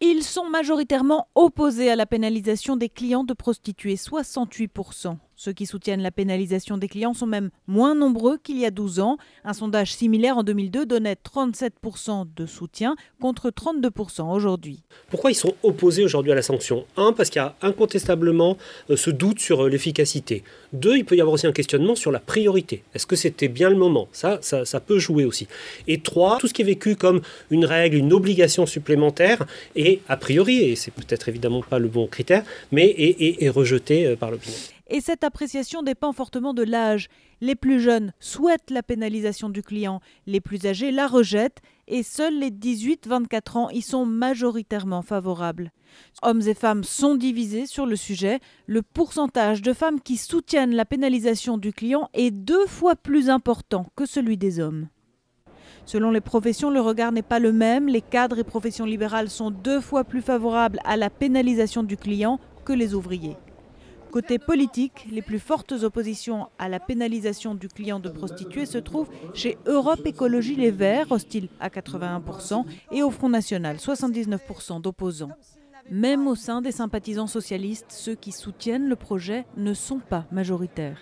Ils sont majoritairement opposés à la pénalisation des clients de prostituées, 68%. Ceux qui soutiennent la pénalisation des clients sont même moins nombreux qu'il y a 12 ans. Un sondage similaire en 2002 donnait 37% de soutien contre 32% aujourd'hui. Pourquoi ils sont opposés aujourd'hui à la sanction? Parce qu'il y a incontestablement ce doute sur l'efficacité. 2, il peut y avoir aussi un questionnement sur la priorité. Est-ce que c'était bien le moment? Ça peut jouer aussi. Et 3, tout ce qui est vécu comme une règle, une obligation supplémentaire est a priori, et c'est peut-être évidemment pas le bon critère, mais est rejeté par l'opinion. Et cette appréciation dépend fortement de l'âge. Les plus jeunes souhaitent la pénalisation du client, les plus âgés la rejettent et seuls les 18-24 ans y sont majoritairement favorables. Hommes et femmes sont divisés sur le sujet. Le pourcentage de femmes qui soutiennent la pénalisation du client est 2 fois plus important que celui des hommes. Selon les professions, le regard n'est pas le même. Les cadres et professions libérales sont 2 fois plus favorables à la pénalisation du client que les ouvriers. Côté politique, les plus fortes oppositions à la pénalisation du client de prostituée se trouvent chez Europe Écologie Les Verts, hostile à 81%, et au Front National, 79% d'opposants. Même au sein des sympathisants socialistes, ceux qui soutiennent le projet ne sont pas majoritaires.